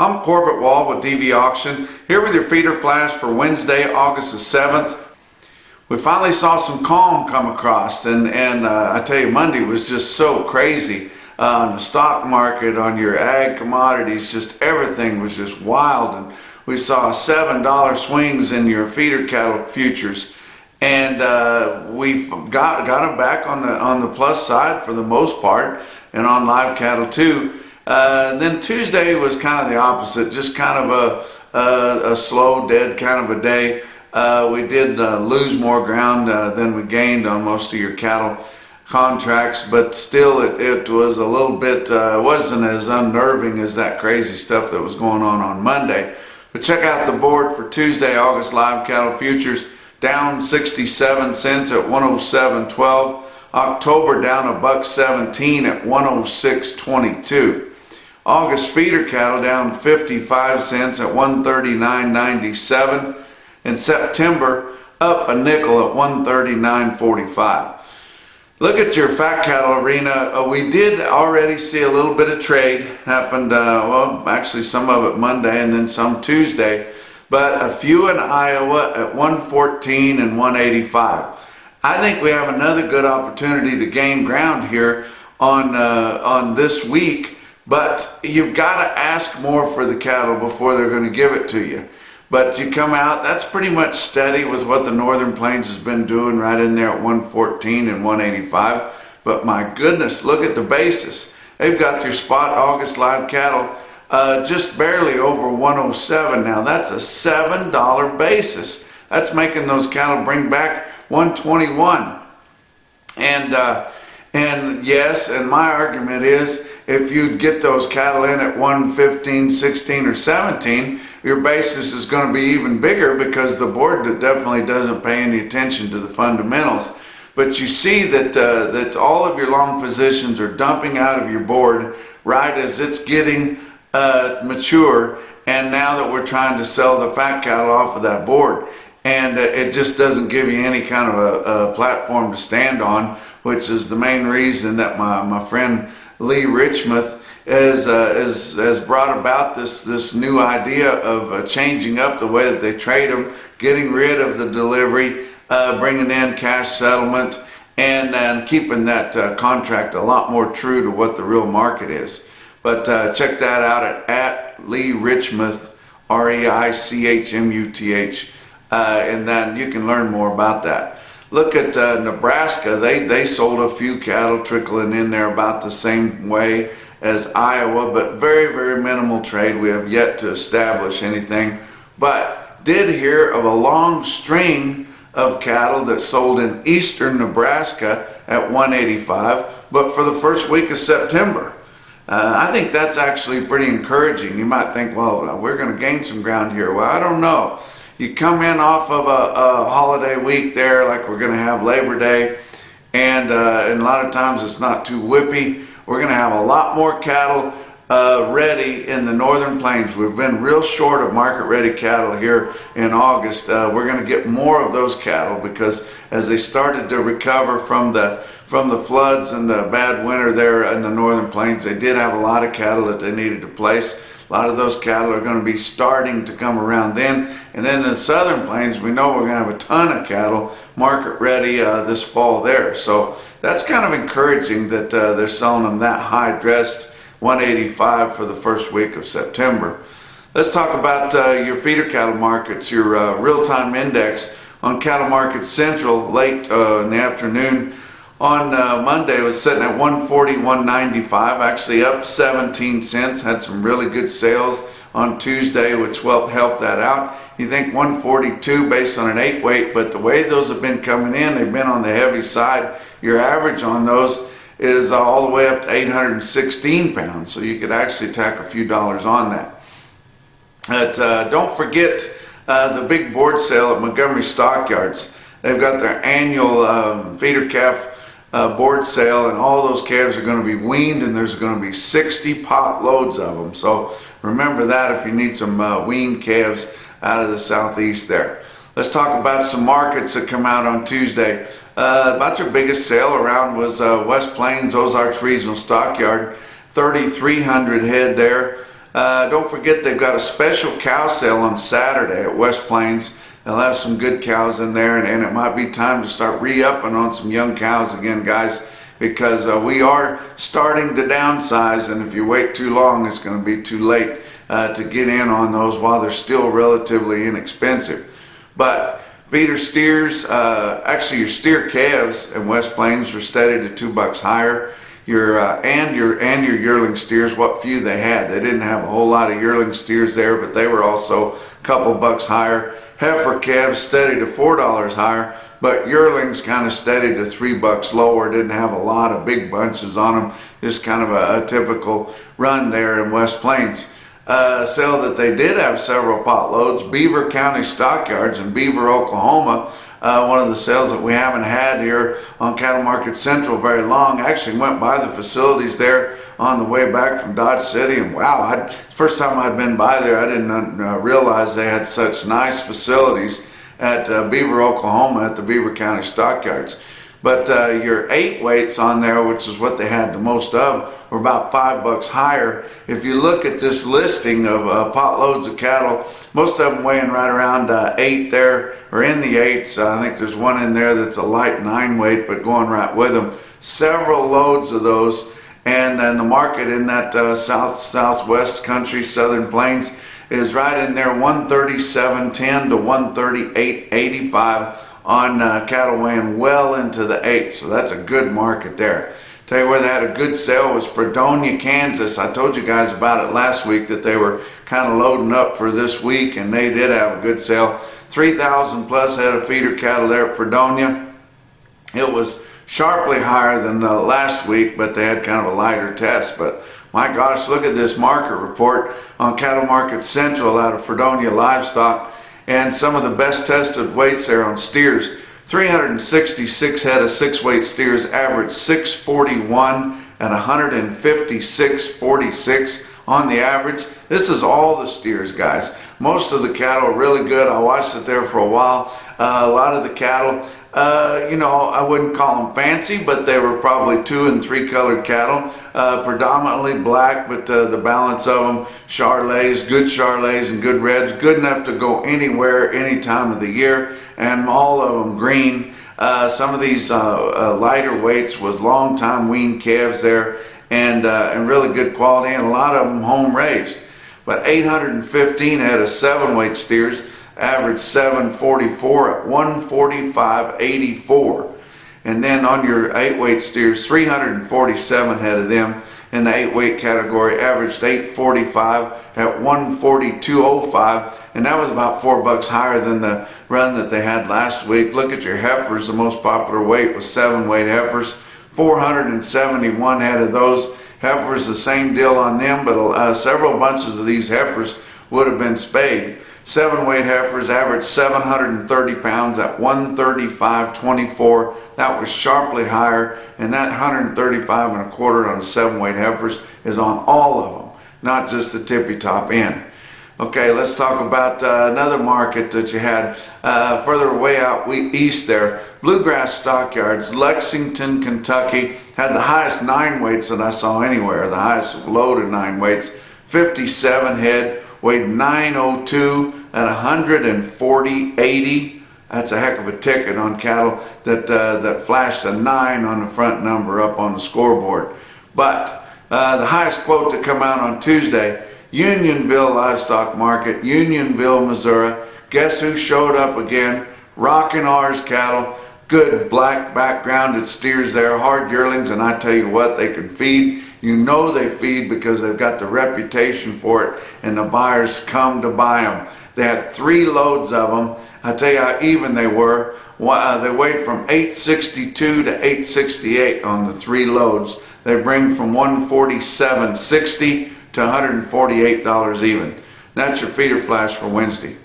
I'm Corbett Wall with DV Auction, here with your feeder flash for Wednesday, August the 7th. We finally saw some calm come across, and I tell you, Monday was just so crazy on the stock market, on your ag commodities, just everything was just wild. And we saw $7 swings in your feeder cattle futures, and we've got them back on the plus side for the most part, and on live cattle too. Then Tuesday was kind of the opposite, just kind of a slow, dead kind of a day. We did lose more ground than we gained on most of your cattle contracts, but still it was a little bit, wasn't as unnerving as that crazy stuff that was going on Monday. But check out the board for Tuesday, August live cattle futures, down 67 cents at 107.12. October down $1.17 at 106.22. August feeder cattle down 55 cents at 139.97. And September up a nickel at 139.45. Look at your fat cattle arena. We did already see a little bit of trade happened, well, actually some of it Monday and then some Tuesday, but a few in Iowa at 114 and 185. I think we have another good opportunity to gain ground here on this week, but you've got to ask more for the cattle before they're going to give it to you. But you come out, that's pretty much steady with what the Northern Plains has been doing, right in there at 114 and 185. But my goodness, look at the basis. They've got your spot August live cattle just barely over 107 now. That's a $7 basis. That's making those cattle bring back 121. And yes, and my argument is, if you get those cattle in at 115, 16, or 17, your basis is going to be even bigger because the board definitely doesn't pay any attention to the fundamentals. But you see that all of your long positions are dumping out of your board right as it's getting mature, and now that we're trying to sell the fat cattle off of that board. And it just doesn't give you any kind of a platform to stand on, which is the main reason that my friend Lee Richmond has brought about this new idea of changing up the way that they trade them, getting rid of the delivery, bringing in cash settlement, and keeping that contract a lot more true to what the real market is. But check that out at Lee Richmuth, REICHMUTH. And then you can learn more about that. Look at Nebraska. They sold a few cattle trickling in there about the same way as Iowa, but very, very minimal trade. We have yet to establish anything, but did hear of a long string of cattle that sold in eastern Nebraska at 185, but for the first week of September. I think that's actually pretty encouraging. You might think, well, we're going to gain some ground here. Well, I don't know. You come in off of a holiday week there, like we're going to have Labor Day, and a lot of times it's not too whippy. We're going to have a lot more cattle ready in the Northern Plains. We've been real short of market-ready cattle here in August. We're going to get more of those cattle because as they started to recover from the floods and the bad winter there in the Northern Plains, they did have a lot of cattle that they needed to place. A lot of those cattle are going to be starting to come around then. And then in the Southern Plains, we know we're going to have a ton of cattle market ready this fall there. So that's kind of encouraging that they're selling them that high dressed 185 for the first week of September. Let's talk about your feeder cattle markets, your real-time index on Cattle Market Central late in the afternoon. On Monday, it was sitting at 140.195, actually up 17 cents. Had some really good sales on Tuesday, which helped that out. You think 142 based on an 8 weight, but the way those have been coming in, they've been on the heavy side. Your average on those is all the way up to 816 pounds, so you could actually tack a few dollars on that. But don't forget the big board sale at Montgomery Stockyards. They've got their annual feeder calf board sale, and all those calves are going to be weaned, and there's going to be 60 pot loads of them. So remember that if you need some weaned calves out of the southeast there. Let's talk about some markets that come out on Tuesday. About your biggest sale around was West Plains Ozarks Regional Stockyard, 3,300 head there. Don't forget they've got a special cow sale on Saturday at West Plains. They'll have some good cows in there, and it might be time to start re-upping on some young cows again, guys, because we are starting to downsize, and if you wait too long, it's going to be too late to get in on those while they're still relatively inexpensive. But feeder steers, actually your steer calves in West Plains were steady to $2 higher. Your yearling steers, what few they had. They didn't have a whole lot of yearling steers there, but they were also a couple bucks higher. Heifer calves steady to $4 higher, but yearlings kind of steady to $3 lower. Didn't have a lot of big bunches on them. Just kind of a typical run there in West Plains. Sale that they did have several pot loads, Beaver County Stockyards in Beaver, Oklahoma. One of the sales that we haven't had here on Cattle Market Central very long. I actually went by the facilities there on the way back from Dodge City, and wow, first time I'd been by there, I didn't realize they had such nice facilities at Beaver, Oklahoma at the Beaver County Stockyards. But your 8 weights on there, which is what they had the most of, were about $5 higher. If you look at this listing of pot loads of cattle, most of them weighing right around 8 there, or in the 8s. I think there's one in there that's a light 9 weight, but going right with them. Several loads of those, and then the market in that southwest country, southern plains, is right in there, 137.10 to 138.85. on cattle weighing well into the 8th, so that's a good market there. Tell you where they had a good sale was Fredonia, Kansas. I told you guys about it last week that they were kind of loading up for this week, and they did have a good sale. 3,000 plus head of feeder cattle there at Fredonia. It was sharply higher than last week, but they had kind of a lighter test. But my gosh, look at this market report on Cattle Market Central out of Fredonia Livestock. And some of the best tested weights there on steers. 366 head of 6-weight steers averaged 641 and 156.46 on the average. This is all the steers, guys. Most of the cattle are really good. I watched it there for a while. A lot of the cattle, you know, I wouldn't call them fancy, but they were probably 2 and 3 colored cattle, predominantly black, but the balance of them, Charolais, good Charolais and good reds, good enough to go anywhere, any time of the year, and all of them green. Some of these lighter weights was long time weaned calves there, and really good quality, and a lot of them home raised. But 815 head of 7-weight steers average 744 at 145.84. And then on your 8-weight steers, 347 head of them in the 8-weight category averaged 845 at 142.05, and that was about $4 higher than the run that they had last week. Look at your heifers. The most popular weight was 7-weight heifers, 471 head of those heifers. The same deal on them, but several bunches of these heifers would have been spayed. 7-weight heifers averaged 730 pounds at 135.24. That was sharply higher, and that 135 and a quarter on the 7-weight heifers is on all of them, not just the tippy top end. Okay, let's talk about another market that you had further way out east there. Bluegrass Stockyards, Lexington, Kentucky, had the highest 9 weights that I saw anywhere, the highest load of 9 weights, 57 head, weighed 902 at 140.80. That's a heck of a ticket on cattle that flashed a 9 on the front number up on the scoreboard. But the highest quote to come out on Tuesday, Unionville Livestock Market, Unionville, Missouri. Guess who showed up again? Rockin' R's cattle. Good black backgrounded steers there, hard yearlings, and I tell you what, they can feed. You know they feed because they've got the reputation for it, and the buyers come to buy them. They had 3 loads of them. I tell you how even they were. They weighed from 862 to 868 on the 3 loads. They bring from $147.60 to $148 even. That's your feeder flash for Wednesday.